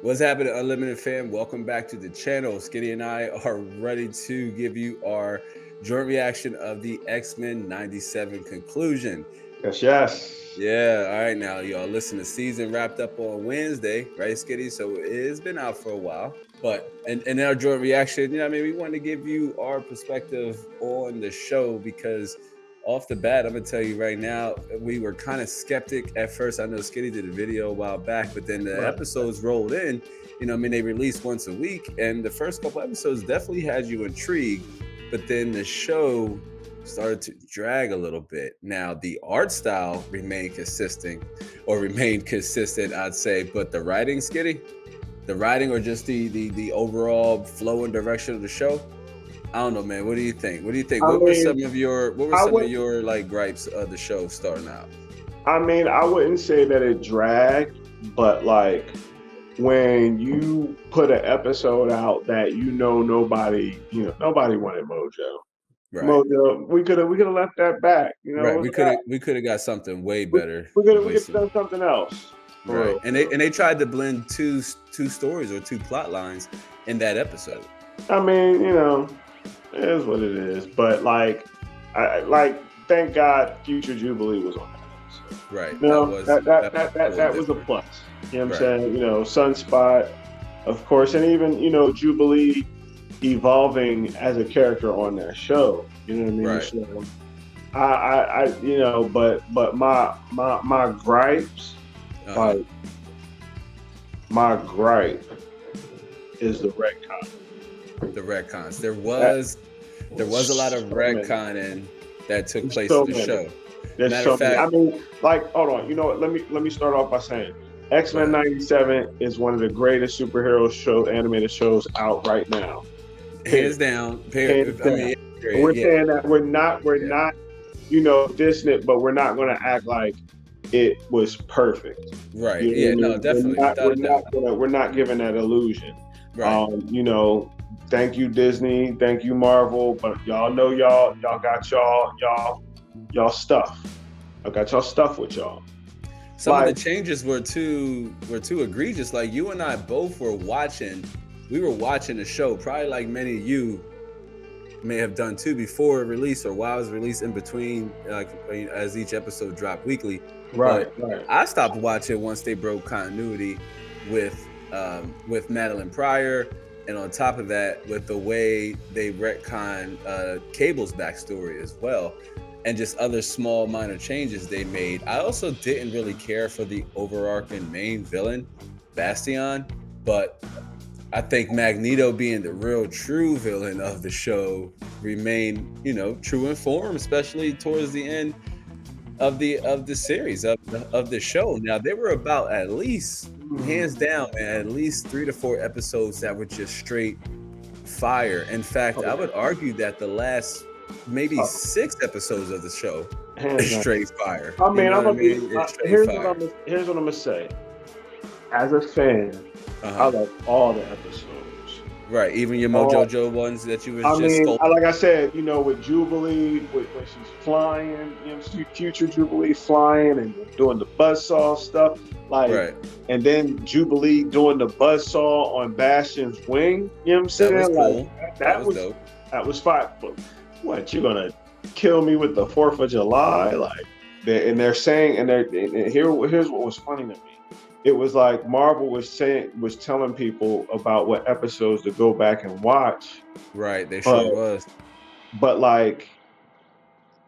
What's happening, Unlimited fam? Welcome back to the channel. Skitty and I are ready to give you our joint reaction of the X-Men 97 conclusion. Yes, yes. Yeah, all right now, y'all. Listen, the season wrapped up on Wednesday, right, Skitty? So it's been out for a while. But in our joint reaction, we want to give you our perspective on the show because off the bat, I'm gonna tell you right now, we were kind of skeptic at first. I know Skitty did a video a while back, but then the Right. episodes rolled in. They released once a week, and the first couple episodes definitely had you intrigued. But then the show started to drag a little bit. Now the art style remained consistent, I'd say, but the writing, Skitty, the writing or just the overall flow and direction of the show, I don't know, man. What do you think? What do you think? I What were mean, some of your I would. like gripes of the show starting out? I wouldn't say that it dragged, but like when you put an episode out that nobody wanted Mojo. Right, Mojo, we could have left that back. right. We could have got something way We better we than could we could have wasting. done something else. For Right, real, and for real. they tried to blend two stories or two plot lines in that episode. I mean, it is what it is. But like, thank God, Future Jubilee was on that episode. Right, You know, that was a little that was a different. plus. You know what I'm Right, saying? Sunspot, of course, and even Jubilee evolving as a character on that show. You know what I mean? right. So but my gripes, Uh huh. like my gripe is the retcon. The retcons. That There was a lot of so many. retconning that took There's place so in the many. show. There's Matter of so many. I fact, mean, like, hold on. You know what? Let me start off by saying X go Men ahead. '97 is one of the greatest superhero animated shows out right now. Hands Period. down. Hands I mean, down. yeah, And period. we're Yeah, saying that we're yeah. not, dissing it, but we're not going to act like it was perfect. Right. You know what Yeah. I No, mean? definitely, without a doubt. We're not giving that illusion. Right. Thank you Disney, thank you Marvel, but y'all know y'all got y'all stuff. I got y'all stuff with y'all. Some of the Like, changes were too egregious. Like you and I both were watching. We were watching the show, probably like many of you may have done too before release or while it was released in between, like as each episode dropped weekly. right, But right. I stopped watching once they broke continuity with Madeline Pryor, and on top of that, with the way they retcon Cable's backstory as well, and just other small minor changes they made. I also didn't really care for the overarching main villain, Bastion, but I think Magneto being the real true villain of the show remained, true in form, especially towards the end of the series of the show. Now there were about at least, hands Mhm. down, man, at least 3 to 4 episodes that were just straight fire. In fact, Oh I yeah. would argue that the last maybe Oh, 6 episodes of the show hands is down. straight fire. I You mean, know I'm what I gonna be. mean? It's straight Here's what fire. I'm gonna say. As a fan, Uh I huh. love all the episodes. Right. Even your Mojo All Joe ones that you was I just mean, sculpting. like I said, with Jubilee, when she's flying, future Jubilee flying and doing the buzzsaw stuff, like, Right. and then Jubilee doing the buzzsaw on Bastion's wing. You know what I'm That was saying? Like cool. that, That that was was dope. that was fine. But what, you gonna kill me with the 4th of July? Like, they're saying, here's what was funny to me. It was like Marvel was telling people about what episodes to go back and watch, Right. They but sure was. like,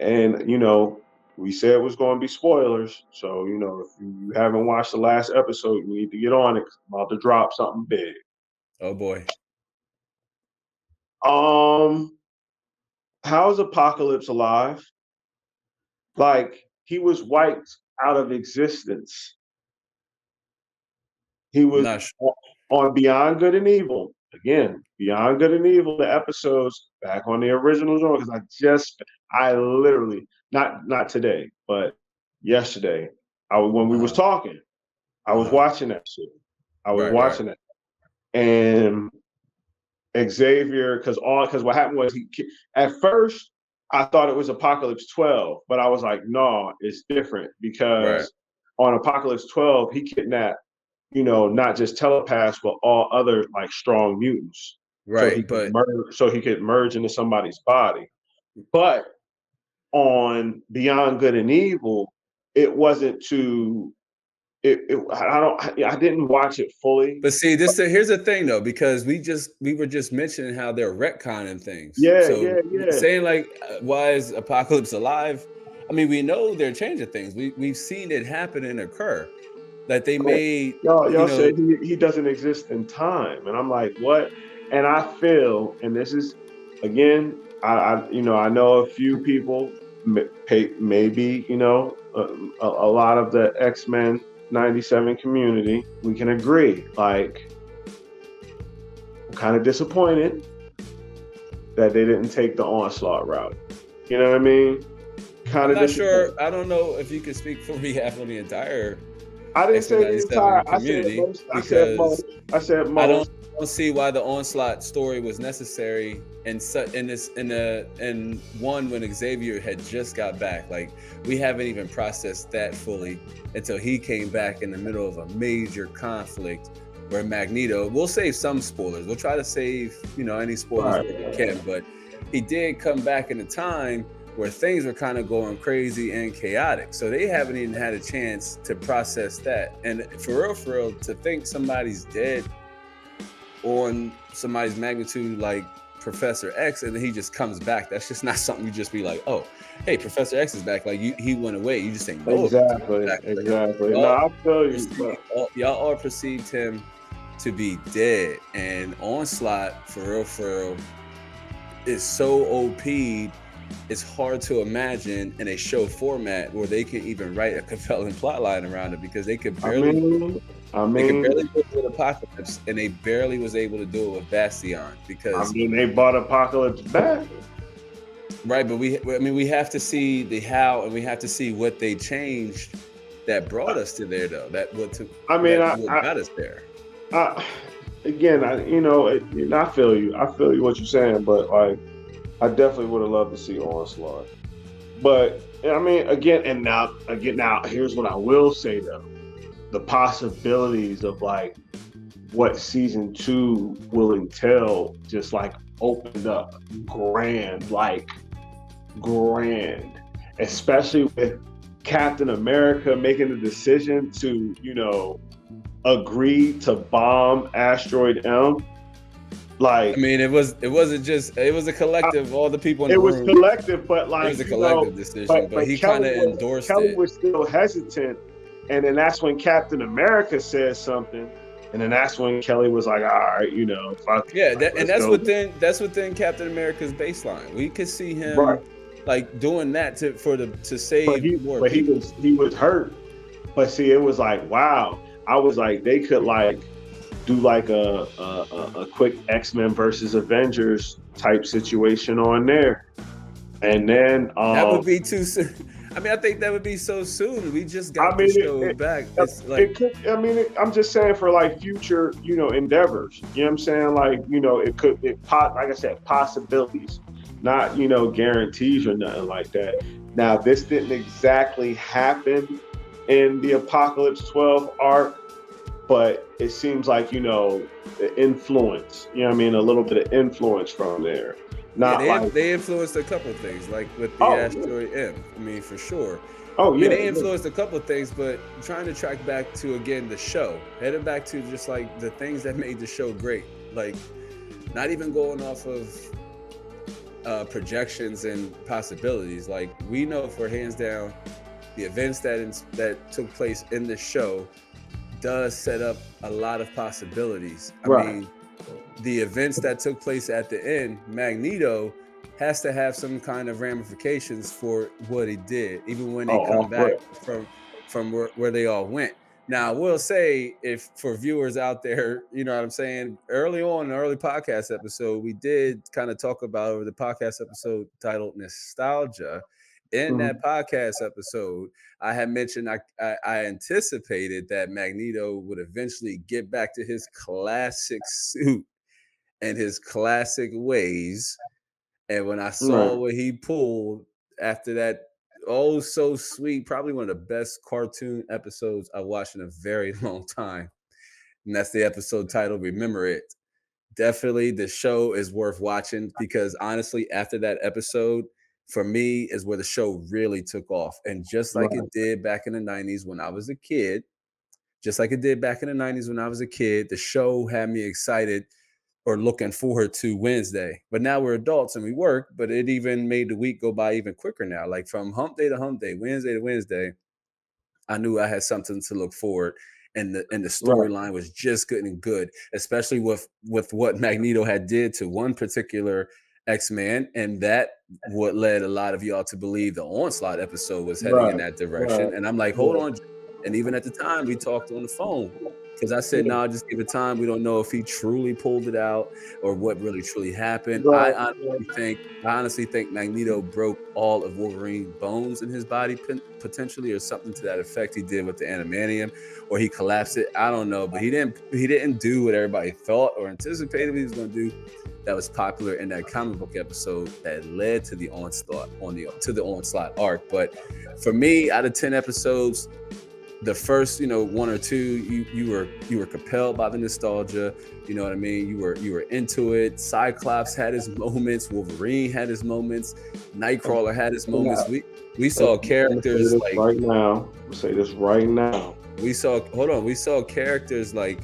and we said it was going to be spoilers. So if you haven't watched the last episode, you need to get on it. 'Cause I'm about to drop something big. Oh boy. Um, how's Apocalypse alive? Like, he was wiped out of existence. He was Not sh- on Beyond Good and Evil. Again, Beyond Good and Evil, the episodes back on the original show, because I literally, not today, but yesterday, when we was uh-huh. talking, I was Uh-huh. watching that shit. I was Right, right. watching it, and Xavier, because what happened was, at first I thought it was Apocalypse 12, but I was like, no, it's different Right. because on Apocalypse 12 he kidnapped not just telepaths, but all other like strong mutants. Right, but So he could merge into somebody's body. But on Beyond Good and Evil, it wasn't too. I didn't watch it fully. but see, here's the thing though, because we were just mentioning how they're retconning things. Yeah, So yeah, yeah. saying like, why is Apocalypse alive? I mean, we know they're changing things. We've seen it happen and occur. That they But made, y'all said he doesn't exist in time, and I'm like, what? And I feel, and this is again, I know a few people, maybe a lot of the X-Men '97 community, we can agree. Like, I'm kind of disappointed that they didn't take the Onslaught route. You know what I mean? Kind I'm of not disappointed. sure. I don't know if you can speak for behalf of the entire I didn't X-Men say the entire. 97 I said community, most. I said because most. I said I don't most. see why the Onslaught story was necessary in one when Xavier had just got back. Like, we haven't even processed that fully until he came back in the middle of a major conflict where Magneto. We'll save some spoilers. We'll try to save any spoilers Right. where we can, but he did come back in a time where things were kind of going crazy and chaotic. So they haven't even had a chance to process that. And for real, to think somebody's dead on somebody's magnitude like Professor X, and then he just comes back. That's just not something you just be like, oh, hey, Professor X is back. Like, he went away. You just ain't know if he's coming Exactly. back. Like, Exactly. No, y'all I feel you, perceive, but y'all all perceived him to be dead. And Onslaught, for real, is so OP'd. It's hard to imagine in a show format where they can even write a compelling plot line around it, because they could I barely mean, I they could mean, barely do it with Apocalypse, and they barely was able to do it with Bastion, I because mean, they bought Apocalypse back. right. But we have to see the how, and we have to see what they changed that brought us to there, though. I mean, What got us there. I again, I feel you. I feel you what you're saying, but like, I definitely would have loved to see Onslaught. But I mean, now, here's what I will say though: the possibilities of like what season two will entail just like opened up grand, especially with Captain America making the decision to, agree to bomb Asteroid M. I Like, mean, it was a collective, all the people in it the was room. collective, but It like, was a collective decision, but but he kind of endorsed Kelly it. was still hesitant, and then that's when Captain America says something, and then that's when Kelly was like, all right, fuck it, Yeah, like, and let's go. that's within Captain America's baseline. We could see Right. him like doing that to save more But people. he was hurt. But see, it was like, wow. I was like, they could like do like a quick X-Men versus Avengers type situation on there. And then That would be too soon. I mean, I think that would be so soon. We just I got the mean show back. It's like, it could, I'm just saying for like future, endeavors. You know what I'm saying? Like, like I said, possibilities, not, guarantees or nothing like that. Now, this didn't exactly happen in the Apocalypse 12 arc, but it seems like, the influence, a little bit of influence from there. yeah, Not like, they influenced a couple of things, like with the oh, yeah. asteroid M. I mean, for sure. Oh, I mean, yeah. they Yeah. influenced a couple of things, but trying to track back to again the show, heading back to just like the things that made the show great, like not even going off of projections and possibilities. Like, we know for hands down, the events that took place in the show does set up a lot of possibilities. I Right. mean, the events that took place at the end, Magneto has to have some kind of ramifications for what he did, even when Oh, they come off back rip. from where they all went. Now, I will say, if for viewers out there, you know what I'm saying, early on in the early podcast episode, we did kind of talk about the podcast episode titled Nostalgia. In that Mhm. podcast episode, I had mentioned I anticipated that Magneto would eventually get back to his classic suit and his classic ways. And when I saw Right. what he pulled after that, oh so sweet, probably one of the best cartoon episodes I've watched in a very long time. and that's the episode title, Remember It. Definitely the show is worth watching because honestly, after that episode, for me, is where the show really took off. And just like Right, it did back in the 90s when I was a kid, just like it did back in the 90s when I was a kid, the show had me excited or looking forward to Wednesday. But now we're adults and we work, but it even made the week go by even quicker now. Like from hump day to hump day, Wednesday to Wednesday, I knew I had something to look forward, and the right, storyline was just good and good, especially with what Magneto had did to one particular X-Man, and that what led a lot of y'all to believe the Onslaught episode was heading in right, that right, direction. And I'm like, hold right. on, and even at the time we talked on the phone because I said, Yeah, no, just give it time. We don't know if he truly pulled it out or what really truly happened. right, yeah, I honestly think Magneto broke all of Wolverine's bones in his body, potentially, or something to that effect. He did with the adamantium, or he collapsed it. I don't know, but he didn't. He didn't do what everybody thought or anticipated he was going to do. That was popular in that comic book episode that led to the onslaught arc. But for me, out of 10 episodes, the first one or two, you were compelled by the nostalgia. You know what I mean? You were into it. Cyclops had his moments, Wolverine had his moments, Nightcrawler had his moments. We I'm saw gonna say characters this like right now. I'm gonna say this right now. we saw characters like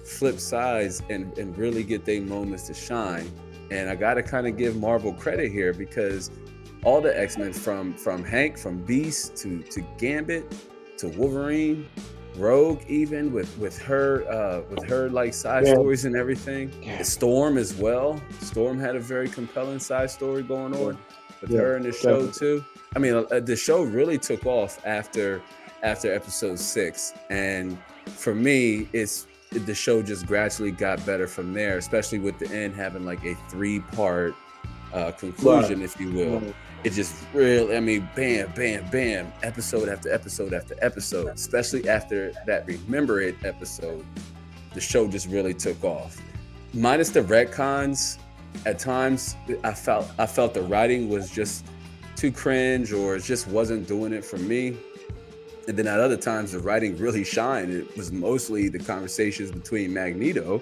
flip sides and really get their moments to shine. And I gotta kind of give Marvel credit here because all the X-Men from Hank, from Beast to Gambit to Wolverine, Rogue, even with her like side Yeah, stories and everything. yeah, Storm as well. Storm had a very compelling side story going yeah, on with yeah, her in the show definitely. too. I mean, the show really took off after episode 6, and for me, the show just gradually got better from there, especially with the end having like a 3-part Right, conclusion, if you will. right. It just really, I mean, bam, bam, bam, episode after episode after episode, especially after that Remember It episode, the show just really took off. Minus the retcons, at times I felt the writing was just too cringe or it just wasn't doing it for me. And then at other times the writing really shined. It was mostly the conversations between Magneto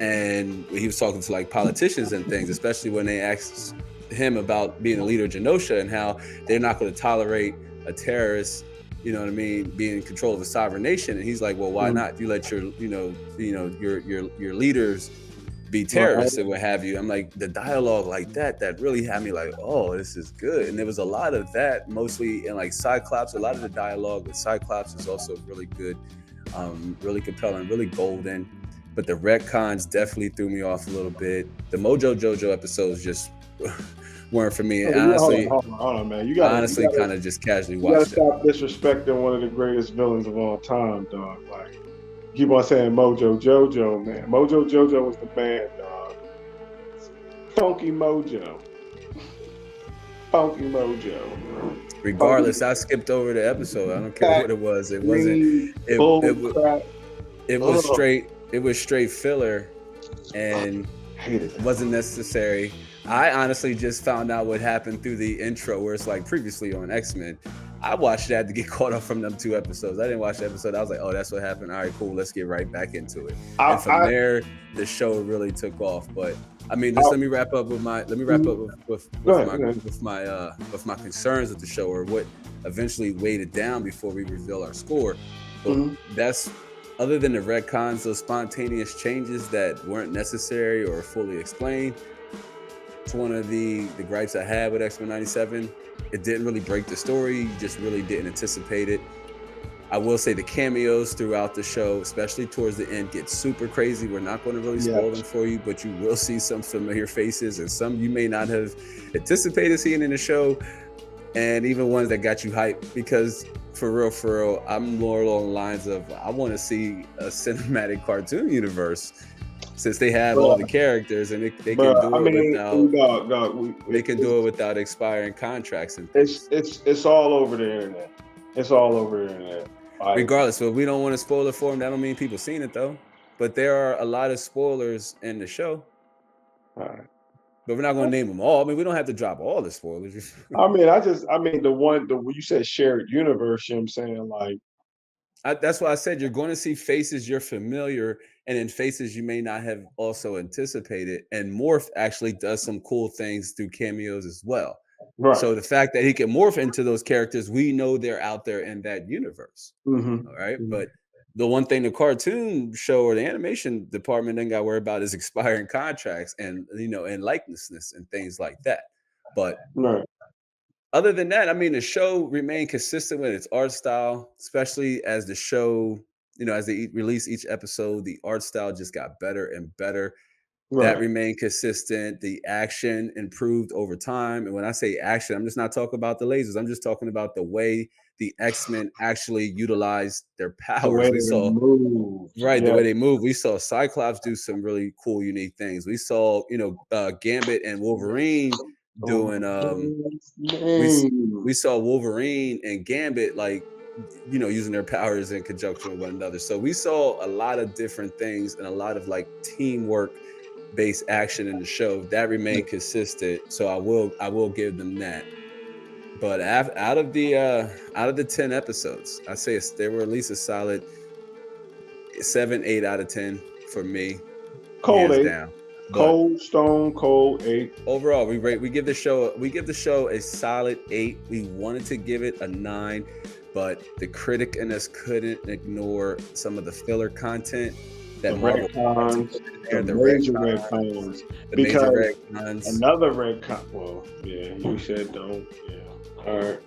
and he was talking to like politicians and things, especially when they asked him about being the leader of Genosha and how they're not going to tolerate a terrorist, you know what I mean, being in control of a sovereign nation. And he's like, well, why Mhm. not? You let your leaders be Right, terrorists and what have you. I'm like, the dialogue like that really had me like, oh, this is good. And there was a lot of that, mostly in like Cyclops. A lot of the dialogue with Cyclops is also really good, really compelling, really golden. But the retcons definitely threw me off a little bit. The Mojo Jojo episodes just weren't for me. hold And on, hold on, honestly, hold on, man. I honestly kind of just casually You gotta watched them. stop disrespecting one of the greatest villains of all time, dog. Like, keep on saying Mojo Jojo, man. Mojo Jojo was the man, dog. Funky Mojo. Funky Mojo. Funky Regardless, I skipped over the episode. I don't care cat, what it was. It wasn't. green, It bull it was crap. it was Ugh. straight. It was straight filler, and Hated that. wasn't necessary. I honestly just found out what happened through the intro, where it's like previously on X-Men. I watched that to get caught up from them 2 episodes. I didn't watch the episode. I was like, oh, that's what happened. All right, cool. Let's get right back into it. And from I, there, the show really took off. But I mean, I, just let me wrap up with go ahead, go ahead. with my concerns with the show, or what eventually weighed it down before we reveal our score. But Mhm. that's, other than the retcons, those spontaneous changes that weren't necessary or fully explained. It's one of the gripes I had with X-Men 97. It didn't really break the story. You just really didn't anticipate it. I will say the cameos throughout the show, especially towards the end, get super crazy. We're not going to really spoil them Yes. for you, but you will see some familiar faces and some you may not have anticipated seeing in the show, and even ones that got you hyped. Because for real, I'm more along the lines of I want to see a cinematic cartoon universe, since they have all the Bruh, characters and they can bruh, I do it mean, without dog, they can do it without expiring contracts and it's things. it's it's all over the internet. It's all over the internet. Like, Regardless, but we don't want to spoil it for them. That don't mean people seen it though. But there are a lot of spoilers in the show. alright. But we're not going to name them all. I mean, we don't have to drop all the spoilers. I mean, the when you said shared universe, you know what I'm saying? Like, That's why I said you're going to see faces you're familiar, and then faces you may not have also anticipated. And Morph actually does some cool things through cameos as well. Right. So the fact that he can morph into those characters, we know they're out there in that universe. Mm-hmm. All right. Mm-hmm. But the one thing the cartoon show or the animation department didn't got to worry about is expiring contracts and and likenesses and things like that. But Right. other than that, I mean, the show remained consistent with its art style, especially as the show, as they release each episode, the art style just got better and better. That Right. remained consistent. The action improved over time. And when I say action, I'm just not talking about the lasers. I'm just talking about the way the X-Men actually utilized their The powers. way We they saw moved. right the Yeah. way they move. We saw Cyclops do some really cool, unique things. We saw, Gambit and Wolverine Oh doing my goodness, we s- name. we saw Wolverine and Gambit like using their powers in conjunction with one another. So we saw a lot of different things and a lot of like teamwork based action in the show that remained consistent. So I will give them that. But out of the 10 episodes, I say they were at least a solid 7, 8 out of 10 for me, Cold hands 8. down. But Cold Stone Cold 8. overall, we give the show a solid 8. We wanted to give it a 9, but the critic in us couldn't ignore some of the filler content The that Marvel tried to retcons, put in the there, major retcons. the major Because retcons. another retcon, well, yeah, you said don't. Yeah. All right.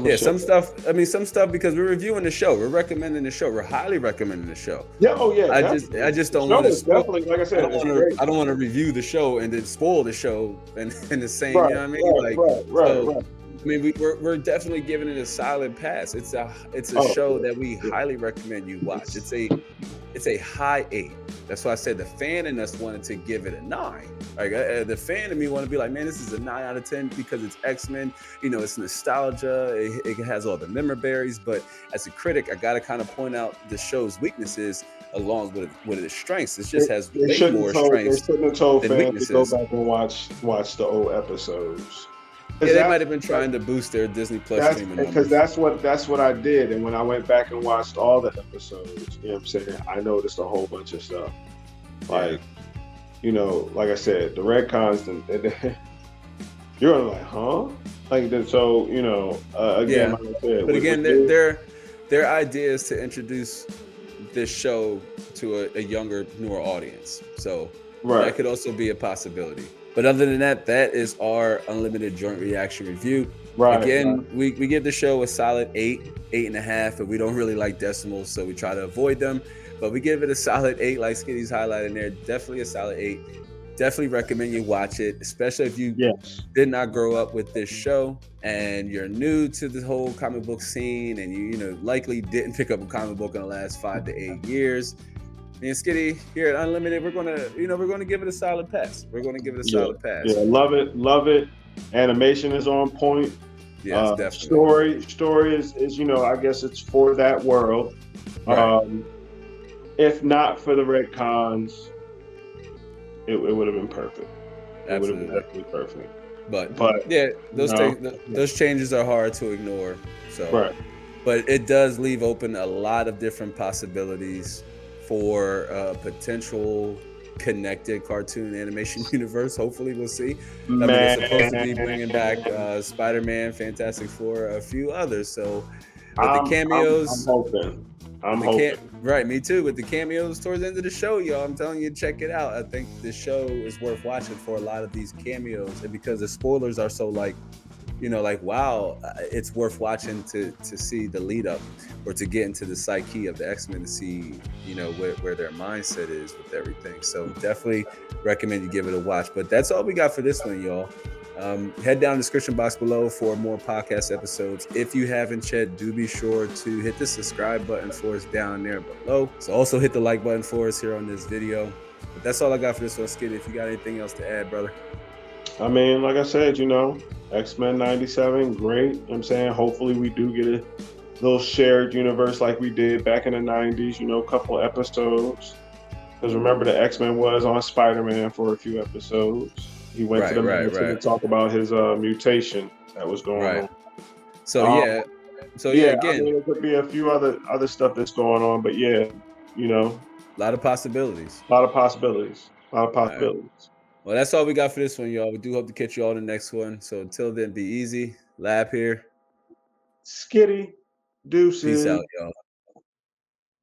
Yeah, some stuff. I mean, some stuff because we're reviewing the show, we're recommending the show, we're highly recommending the show. Yeah, oh yeah, I definitely. just The don't show want to is spoil. definitely, like I said, it's great. I don't want to review the show and then spoil the show and in the same. Right, You know what I mean? right, Like, right, so right. I mean, we're definitely giving it a solid pass. It's a Oh, show yeah, that we yeah. highly recommend you watch. It's a high 8. That's why I said the fan in us wanted to give it a 9. Like the fan in me want to be like, man, this is a 9 out of 10 because it's X-Men. It's nostalgia. It has all the memories. But as a critic, I got to kind of point out the show's weaknesses along with its strengths. It just has They way shouldn't more told they strengths shouldn't have told than fans to go weaknesses. back and watch the old episodes. Yeah, they might have been trying to boost their Disney Plus streaming Because numbers. that's what I did. And when I went back and watched all the episodes, you know what I'm saying, I noticed a whole bunch of stuff. Like, like I said, the retcons, you're gonna like, huh? Like that. So again, Yeah. like I said, But again, their idea is to introduce this show to a younger, newer audience. So right. that could also be a possibility. But other than that, that is our unlimited joint reaction review. Right. Again, we give the show a solid 8, 8.5, and we don't really like decimals, so we try to avoid them. But we give it a solid 8, like Skitty's highlighting there. Definitely a solid 8. Definitely recommend you watch it, especially if you did not grow up with this show and you're new to the whole comic book scene, and you likely didn't pick up a comic book in the last 5 to 8 years. Me and Skitty here at Unlimited, we're gonna give it a solid pass. We're gonna give it a solid pass. Yeah, love it. Animation is on point. Yes, definitely. Story is I guess it's for that world. Right. If not for the retcons, it would have been perfect. It would have been definitely perfect. But yeah, those changes are hard to ignore. So, right. But it does leave open a lot of different possibilities for a potential connected cartoon animation universe. Hopefully, we'll see. I mean, they're supposed to be bringing back Spider-Man, Fantastic Four, a few others. So, with the cameos, I'm hoping. Right, me too. With the cameos towards the end of the show, y'all, I'm telling you, check it out. I think the show is worth watching for a lot of these cameos, and because the spoilers are so wow, it's worth watching to see the lead up or to get into the psyche of the X-Men to see where their mindset is with everything. So definitely recommend you give it a watch. But that's all we got for this one, y'all. Head down in the description box below for more podcast episodes. If you haven't yet, do be sure to hit the subscribe button for us down there below. So also hit the like button for us here on this video. But that's all I got for this one, Skitty. If you got anything else to add, brother. I mean, like I said, X-Men 97, great. You know what I'm saying, hopefully we do get a little shared universe like we did back in the 90s, a couple episodes. Because remember, the X-Men was on Spider-Man for a few episodes. He went to the to talk about his mutation that was going on. So So yeah, Yeah, I again, mean, it could be a few other stuff that's going on, but yeah, you know, a lot of possibilities. a lot of possibilities. A lot of All right. possibilities. Well, that's all we got for this one, y'all. We do hope to catch you all in the next one. So until then, be easy. Lab here. Skitty, Peace deuces. out, y'all.